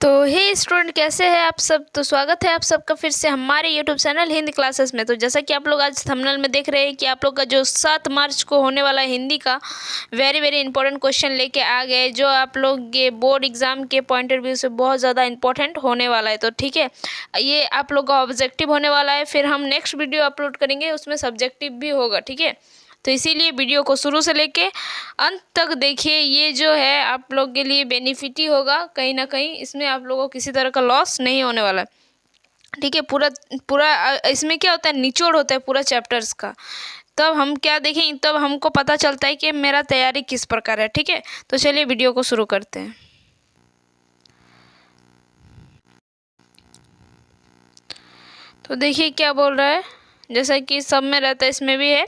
तो हे स्टूडेंट, कैसे हैं आप सब। तो स्वागत है आप सबका फिर से हमारे यूट्यूब चैनल हिंदी क्लासेस में। तो जैसा कि आप लोग आज थंबनेल में देख रहे हैं कि आप लोग का जो 7 मार्च को होने वाला हिंदी का वेरी वेरी इंपॉर्टेंट क्वेश्चन लेके आ गए, जो आप लोग ये बोर्ड एग्जाम के पॉइंट ऑफ व्यू से बहुत ज़्यादा इंपॉर्टेंट होने वाला है। तो ठीक है, ये आप लोग का ऑब्जेक्टिव होने वाला है। फिर हम नेक्स्ट वीडियो अपलोड करेंगे, उसमें सब्जेक्टिव भी होगा। ठीक है, तो इसीलिए वीडियो को शुरू से लेके अंत तक देखिए। ये जो है आप लोग के लिए बेनिफिट ही होगा कहीं ना कहीं, इसमें आप लोगों को किसी तरह का लॉस नहीं होने वाला है। ठीक है, पूरा पूरा इसमें क्या होता है, निचोड़ होता है पूरा चैप्टर्स का। तब हम क्या देखें, तब हमको पता चलता है कि मेरा तैयारी किस प्रकार है। ठीक है, तो चलिए वीडियो को शुरू करते हैं। तो देखिए क्या बोल रहा है, जैसा कि सब में रहता है इसमें भी है।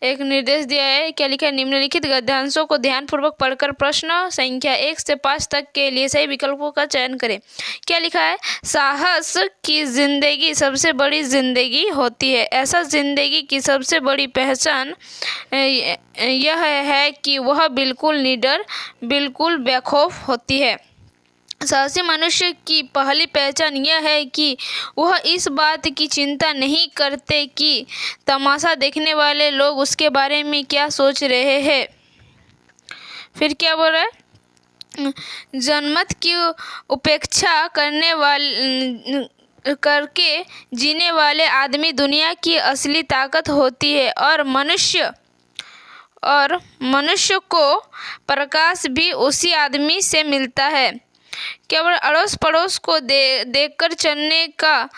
एक निर्देश दिया है, क्या लिखा है, निम्नलिखित गद्यांशों को ध्यानपूर्वक पढ़कर प्रश्न संख्या 1 से 5 तक के लिए सही विकल्पों का चयन करें। क्या लिखा है, साहस की जिंदगी सबसे बड़ी जिंदगी होती है। ऐसा जिंदगी की सबसे बड़ी पहचान यह है कि वह बिल्कुल निडर, बिल्कुल बेखौफ होती है। साहसी मनुष्य की पहली पहचान यह है कि वह इस बात की चिंता नहीं करते कि तमाशा देखने वाले लोग उसके बारे में क्या सोच रहे हैं। फिर क्या बोल रहा है, जनमत की उपेक्षा करके जीने वाले आदमी दुनिया की असली ताकत होती है। और मनुष्य को प्रकाश भी उसी आदमी से मिलता है। केवल अड़ोस पड़ोस को देखकर चलने का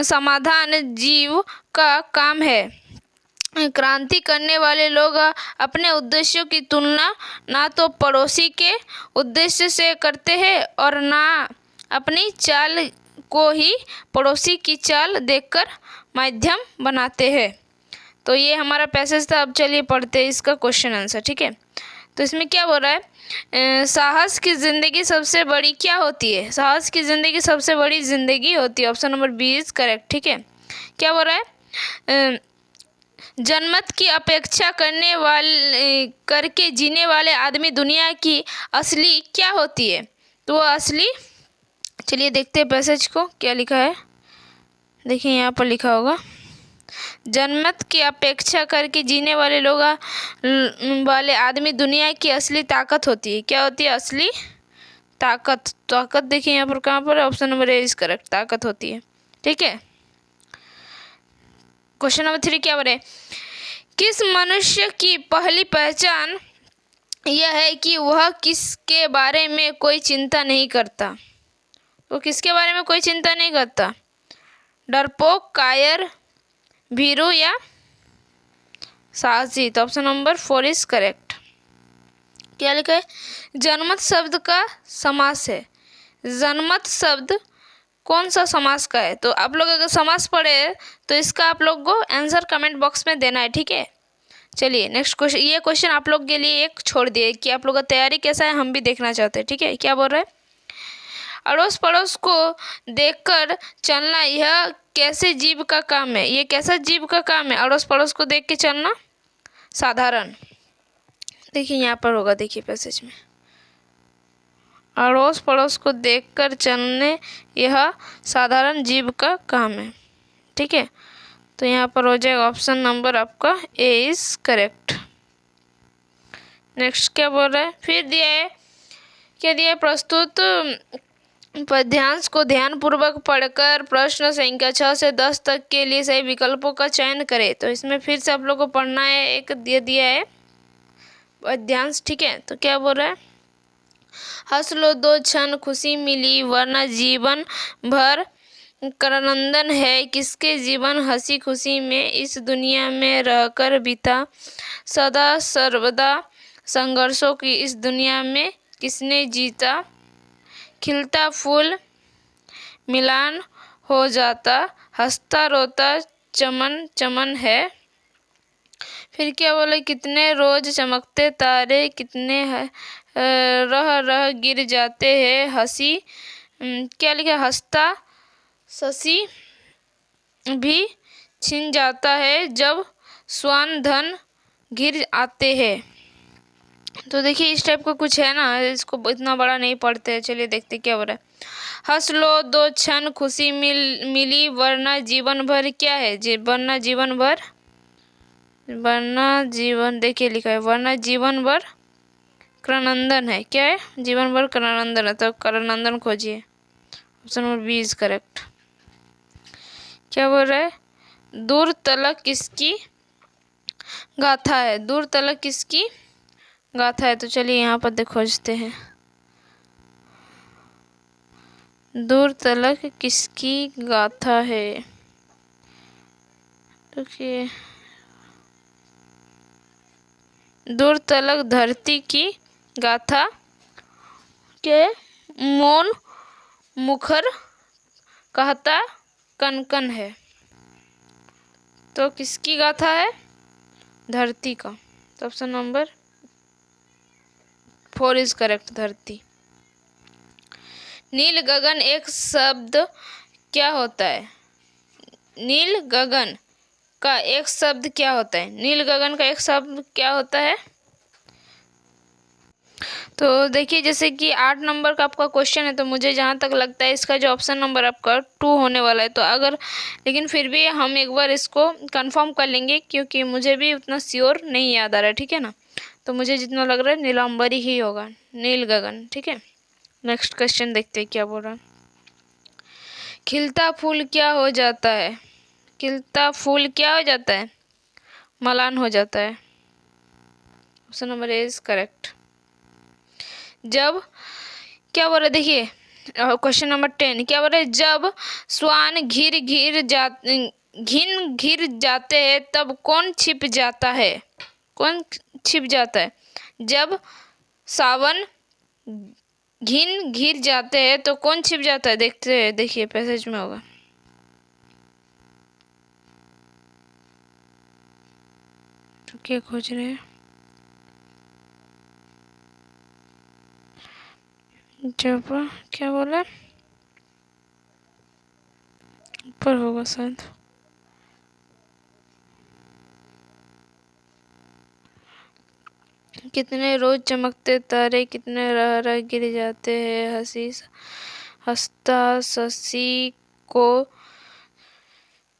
समाधान जीव का काम है। क्रांति करने वाले लोग अपने उद्देश्यों की तुलना ना तो पड़ोसी के उद्देश्य से करते हैं और ना अपनी चाल को ही पड़ोसी की चाल देखकर माध्यम बनाते हैं। तो ये हमारा पैसेज था। अब चलिए पढ़ते हैं इसका क्वेश्चन आंसर। ठीक है, तो इसमें क्या बोल रहा है, साहस की ज़िंदगी सबसे बड़ी क्या होती है। साहस की ज़िंदगी सबसे बड़ी ज़िंदगी होती है। Option number B is correct. ठीक है, क्या बोल रहा है, जनमत की अपेक्षा करके जीने वाले आदमी दुनिया की असली क्या होती है। तो वो असली, चलिए देखते हैं पैसेज को क्या लिखा है। देखिए यहाँ पर लिखा होगा, जनमत की अपेक्षा करके जीने वाले लोग वाले आदमी दुनिया की असली ताकत होती है। क्या होती है, असली ताकत। ताकत देखिए यहाँ पर कहाँ पर है, option number A is correct, ताकत होती है। ठीक है, क्वेश्चन नंबर 3 क्या बोले, किस मनुष्य की पहली पहचान यह है कि वह किसके बारे में कोई चिंता नहीं करता। वो किसके बारे में कोई चिंता नहीं करता, डरपोक, कायर, भीरू या साहसी। तो ऑप्शन नंबर 4 इज करेक्ट। क्या लिखा है, जनमत शब्द का समास है। जनमत शब्द कौन सा समास का है। तो आप लोग अगर समास पढ़े तो इसका आप लोग को आंसर कमेंट बॉक्स में देना है। ठीक है, चलिए नेक्स्ट क्वेश्चन। ये क्वेश्चन आप लोग के लिए एक छोड़ दिए कि आप लोग का तैयारी कैसा है, हम भी देखना चाहते हैं। ठीक है, क्या बोल रहे हैं, अड़ोस पड़ोस को देखकर चलना यह कैसे जीव का काम है। ये कैसा जीव का काम है, अड़ोस पड़ोस को देख के चलना। साधारण, देखिए यहाँ पर होगा, देखिए पैसेज में, अड़ोस पड़ोस को देखकर चलने यह साधारण जीव का काम है। ठीक है, तो यहाँ पर हो जाएगा ऑप्शन नंबर आपका ए इज करेक्ट। नेक्स्ट क्या बोल रहा है, फिर दिया है, क्या दिया है, प्रस्तुत पद्यांश को ध्यानपूर्वक पढ़कर प्रश्न संख्या 6 से 10 तक के लिए सही विकल्पों का चयन करें। तो इसमें फिर से आप लोग को पढ़ना है, एक दिया है पद्यांश। ठीक है, तो क्या बोल रहा है, हंस लो 2 क्षण खुशी मिली वरना जीवन भर क्रंदन है। किसके जीवन हंसी खुशी में इस दुनिया में रहकर बीता, सदा सर्वदा संघर्षों की इस दुनिया में किसने जीता। खिलता फूल मिलान हो जाता, हंसता रोता चमन चमन है। फिर क्या बोले, कितने रोज चमकते तारे, कितने रह रह गिर जाते हैं हंसी। क्या लिखा, हंसता शशि भी छिन जाता है जब स्वान धन घिर आते हैं। तो देखिए इस टाइप का कुछ है ना, इसको इतना बड़ा नहीं पढ़ते हैं। चलिए देखते क्या हो रहा है। हंस लो दो क्षण खुशी मिली, वरना जीवन भर क्या है वरना जीवन भर, वरना जीवन, देखिए लिखा है वरना जीवन भर क्रनंदन है। क्या है? जीवन भर क्रनंदन है, तो क्रनंदन खोजिए। Option number B is correct. क्या बोल रहा है? दूर तलक किसकी गाथा है? दूर तलक किसकी गाथा है? तो चलिए यहाँ पर खोजते हैं। दूर तलक किसकी गाथा है? देखिए दूर तलक धरती की गाथा के मौन मुखर कहता कनकन है। तो किसकी गाथा है? धरती का। तो ऑप्शन नंबर 4 इज करेक्ट, धरती। नील गगन एक शब्द क्या होता है? नील गगन का एक शब्द क्या होता है? नील गगन का एक शब्द क्या होता है? तो देखिए जैसे कि 8 नंबर का आपका क्वेश्चन है, तो मुझे जहाँ तक लगता है इसका जो ऑप्शन नंबर आपका 2 होने वाला है। तो अगर, लेकिन फिर भी हम एक बार इसको कंफर्म कर लेंगे, क्योंकि मुझे भी उतना श्योर नहीं याद आ रहा है, ठीक है ना। तो मुझे जितना लग रहा है नीलांबरी ही होगा, नील गगन, ठीक है। नेक्स्ट क्वेश्चन देखते हैं क्या बोल रहा है। खिलता फूल क्या हो जाता है? खिलता फूल क्या हो जाता है? मलान हो जाता है। Option number A is correct. जब, क्या बोल रहे, देखिए क्वेश्चन नंबर 10 क्या बोल रहे, जब श्वान घिन घिर जाते हैं तब कौन छिप जाता है? कौन छिप जाता है? जब सावन घिन घिर जाते हैं तो कौन छिप जाता है? देखते हैं, देखिए पैसेज में होगा। तो क्या खोज रहे हैं? जब, क्या बोला, ऊपर होगा शायद। कितने रोज चमकते तारे कितने रह रह गिर जाते हैं, हंसता शशि को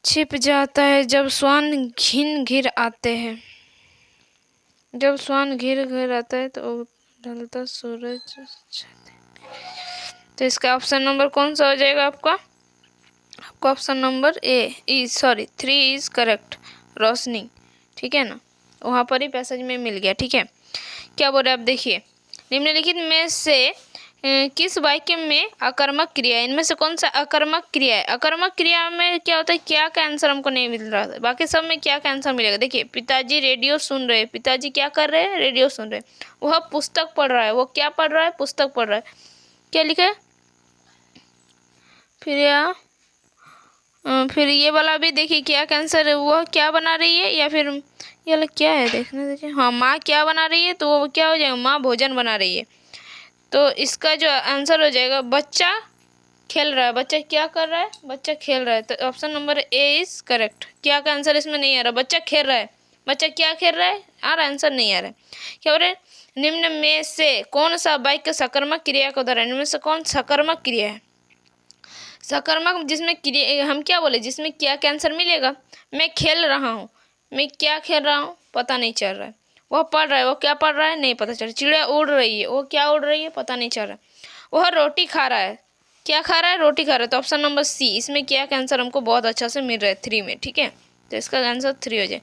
छिप जाता है जब श्वान घिन घिर आते हैं। जब श्वान घिर घिर आता है तो ढलता सूरज। तो इसका ऑप्शन नंबर कौन सा हो जाएगा आपका? आपका option number A 3 is correct, Roshni, ठीक है ना। वहाँ पर ही पैसेज में मिल गया, ठीक है। क्या बोल रहे आप देखिए, निम्नलिखित में से किस वाक्य में अकर्मक क्रिया है? इनमें से कौन सा अकर्मक क्रिया है? अकर्मक क्रिया में क्या होता है, क्या का आंसर हमको नहीं मिल रहा है, बाकी सब में क्या का आंसर मिलेगा। देखिए पिताजी रेडियो सुन रहे हैं, पिताजी क्या कर रहे हैं? रेडियो सुन रहे हैं। वह पुस्तक पढ़ रहा है, वो क्या पढ़ रहा है? पुस्तक पढ़ रहा है। क्या लिखा है फिर ये वाला भी देखिए क्या कैंसर है, वह क्या बना रही है, या फिर ये वाला क्या है देखने दीजिए। हाँ, माँ क्या बना रही है, तो वो क्या हो जाएगा? माँ भोजन बना रही है। तो इसका जो आंसर हो जाएगा, बच्चा खेल रहा है। बच्चा क्या कर रहा है? बच्चा खेल रहा है। तो option number A is correct. क्या का आंसर इसमें नहीं आ रहा, बच्चा खेल रहा है। बच्चा क्या खेल रहा है? आ रहा, आंसर नहीं आ रहा है। क्या बोल रहे, निम्न में से कौन सा वाक्य सकर्मक क्रिया का उदाहरण? इनमें से कौन सकर्मक क्रिया है? सकर्मक जिसमें क्रिया, हम क्या बोले, जिसमें क्या का आंसर मिलेगा? मैं खेल रहा हूँ, मैं क्या खेल रहा हूँ पता नहीं चल रहा है। वह पढ़ रहा है, वो क्या पढ़ रहा है नहीं पता चल रहा है। चिड़िया उड़ रही है, वो क्या उड़ रही है पता नहीं चल रहा है। वह रोटी खा रहा है, क्या खा रहा है? रोटी खा रहा है। तो ऑप्शन नंबर सी, इसमें क्या का आंसर हमको बहुत अच्छा से मिल रहा है 3 में, ठीक है। तो इसका आंसर 3 हो जाए।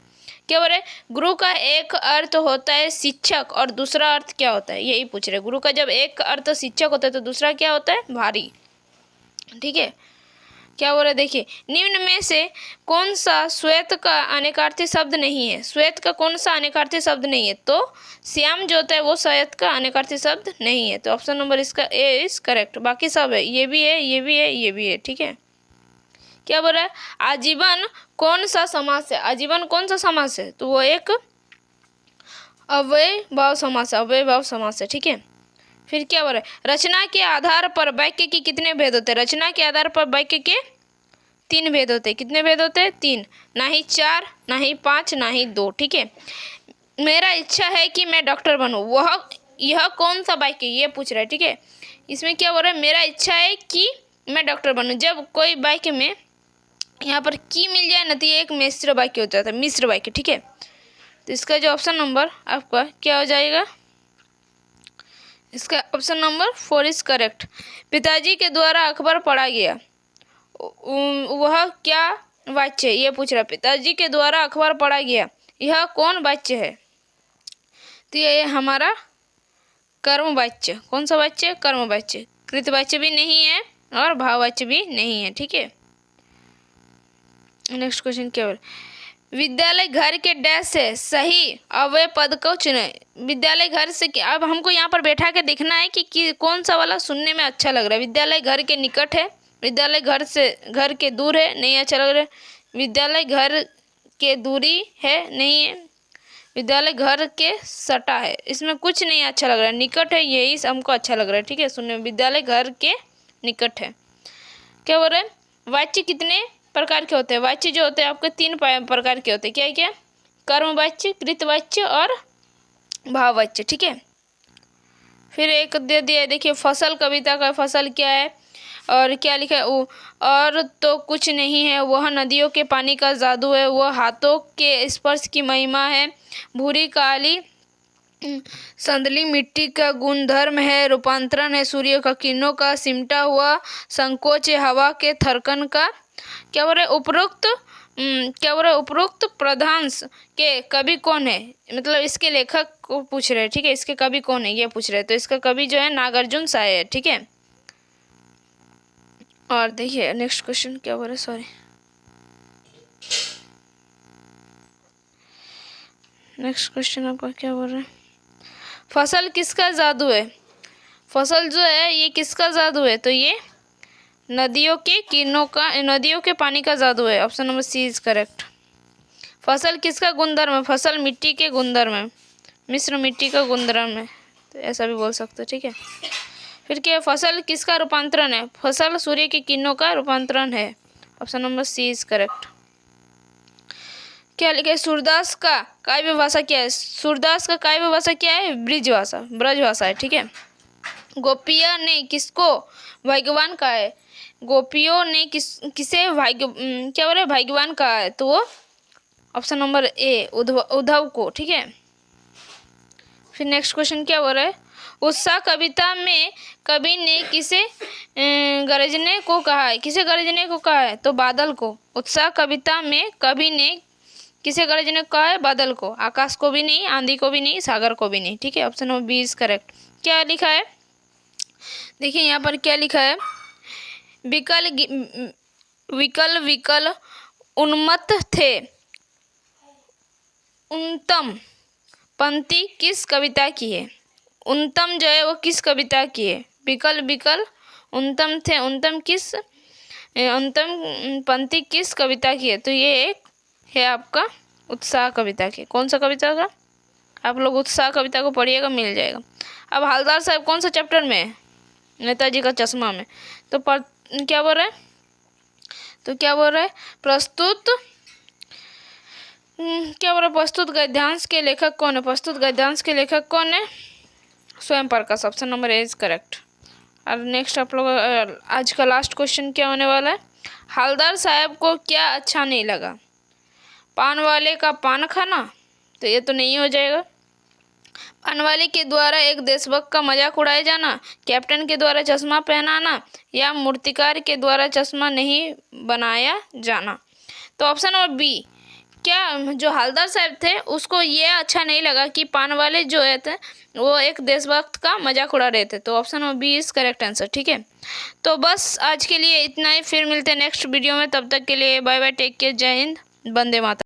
क्या बोल रहे, गुरु का एक अर्थ होता है शिक्षक और दूसरा अर्थ क्या होता है? यही पूछ रहे। गुरु का जब एक अर्थ शिक्षक होता है तो दूसरा क्या होता है? भारी, ठीक है। क्या बोल रहे, देखिए निम्न में से कौन सा श्वेत का अनेकार्थी शब्द नहीं है? श्वेत का कौन सा अनेकार्थी शब्द नहीं है? तो श्याम जो होता है वो श्वेत का अनेकार्थी शब्द नहीं है। तो ऑप्शन नंबर इसका ए इज करेक्ट। बाकी सब है, ये भी है, ये भी है, ये भी है, ठीक है। क्या बोल रहा है, आजीवन कौन सा समास है? आजीवन कौन सा समास है? तो वो एक अव्ययभाव समास है, अव्ययभाव समास है, ठीक है। फिर क्या बोल रहा है, रचना के आधार पर वाक्य के कितने भेद होते हैं? रचना के आधार पर वाक्य के 3 भेद होते हैं। कितने भेद होते हैं? 3, ना ही 4, ना ही 5, ना ही 2, ठीक है। मेरा इच्छा है कि मैं डॉक्टर बनूं, यह कौन सा वाक्य ये पूछ रहा है, ठीक है। इसमें क्या बोल रहा है, मेरा इच्छा है कि मैं डॉक्टर बनूं। जब कोई वाक्य में यहाँ पर की मिल जाए ना तो ये एक मिश्र वाक्य हो जाता है, मिश्र वाक्य, ठीक है। तो इसका जो ऑप्शन नंबर आपका क्या हो जाएगा, इसका ऑप्शन नंबर 4 इज करेक्ट। पिताजी के द्वारा अखबार पढ़ा गया, वह क्या वाच्य है ये पूछ रहा है। पिताजी के द्वारा अखबार पढ़ा गया, यह कौन वाच्य है, तो ये हमारा कर्म वाच्य। कौन सा वाच्य, कर्म वाच्य। कृत वाच्य भी नहीं है और भाववाच्य भी नहीं है, ठीक है। नेक्स्ट क्वेश्चन क्या है, विद्यालय घर के डैश से सही अव्यय पद को चुने। विद्यालय घर से, अब हमको यहाँ पर बैठा के देखना है कि कौन सा वाला सुनने में अच्छा लग रहा है। विद्यालय घर के निकट है, विद्यालय घर के दूर है, नहीं अच्छा लग रहा है। विद्यालय घर के दूरी है, नहीं है। विद्यालय घर के सटा है, इसमें कुछ नहीं अच्छा लग रहा है। निकट है, यही हमको अच्छा लग रहा है, ठीक है सुनने में। विद्यालय घर के निकट है। क्या बोल रहे हैं, वाच्य कितने प्रकार के होते हैं, वाच्य जो होते हैं आपके 3 प्रकार के होते हैं। क्या क्या, कर्म वाच्य, कृत वाच्य और भाववाच्य, ठीक है। फिर एक दे दिया, देखिए फसल कविता का फसल क्या है और क्या लिखा है, और तो कुछ नहीं है, वह नदियों के पानी का जादू है, वह हाथों के स्पर्श की महिमा है, भूरी काली संदली मिट्टी का गुणधर्म है, रूपांतरण है सूर्य का किरणों का, सिमटा हुआ संकोच है हवा के थरकन का। क्या बोल रहे, उपरोक्त पदांश के कवि कौन है, मतलब इसके लेखक को पूछ रहे हैं, ठीक है। इसके कवि कौन है ये पूछ रहे हैं, तो इसका कवि जो है नागार्जुन शायर, ठीक है। और देखिए नेक्स्ट क्वेश्चन क्या बोल रहे, सॉरी नेक्स्ट क्वेश्चन आपका क्या बोल रहे हैं, फसल किसका जादू है। फसल जो है ये किसका जादू है, तो ये नदियों के किरणों का, नदियों के पानी का जादू है। Option number C is correct. फसल किसका गुणधर्म है, फसल मिट्टी के गुणधर्म है, मिश्र मिट्टी का गुणधर्म है, तो ऐसा भी बोल सकते हो, ठीक है। फिर क्या, फसल किसका रूपांतरण है, फसल सूर्य की किरणों का रूपांतरण है। Option number C is correct. क्या लिखे, सूरदास का काव्य भाषा क्या है, सूरदास का काव्य भाषा क्या है, ब्रज भाषा है, ठीक है। गोपिया ने किसको भाग्यवान कहा है, गोपियों ने किसे क्या बोले भाग्यवान कहा है, तो वो ऑप्शन नंबर ए उद्धव को, ठीक है। फिर नेक्स्ट क्वेश्चन क्या बोल रहा है, उत्साह कविता में कवि ने किसे गरजने को कहा है, किसे गरजने को कहा है, तो बादल को। उत्साह कविता में कवि ने किसे गरजने को कहा है, बादल को। आकाश को भी नहीं, आंधी को भी नहीं, सागर को भी नहीं, ठीक है। Option number B is correct. क्या लिखा है, देखिए यहाँ पर क्या लिखा है, विकल उन्मत्त थे, उन्नतम पंक्ति किस कविता की है। उन्नतम जो है वो किस कविता की है, विकल उन्नतम थे, उन्नतम पंक्ति किस कविता की है, तो ये एक है आपका उत्साह कविता की। कौन सा कविता का, आप लोग उत्साह कविता को पढ़िएगा, मिल जाएगा। अब हवलदार साहब कौन सा चैप्टर में है, नेताजी का चश्मा में। तो क्या बोल रहे हैं, प्रस्तुत क्या बोल रहे, प्रस्तुत गद्यांश के लेखक कौन है, प्रस्तुत गद्यांश के लेखक कौन है, Swayam Prakash. Option number A is correct. और नेक्स्ट आप लोग आज का लास्ट क्वेश्चन क्या होने वाला है, हवलदार साहब को क्या अच्छा नहीं लगा, पान वाले का पान खाना, तो ये तो नहीं हो जाएगा। पान वाले के द्वारा एक देशभक्त का मजाक उड़ाया जाना, कैप्टन के द्वारा चश्मा पहनाना, या मूर्तिकार के द्वारा चश्मा नहीं बनाया जाना। तो ऑप्शन नंबर बी, क्या जो हवलदार साहब थे उसको ये अच्छा नहीं लगा कि पान वाले जो है थे वो एक देशभक्त का मजाक उड़ा रहे थे, तो option number B is correct answer, ठीक है। तो बस आज के लिए इतना ही, फिर मिलते हैं नेक्स्ट वीडियो में, तब तक के लिए बाय बाय, टेक केयर, जय हिंद, वंदे मातरम।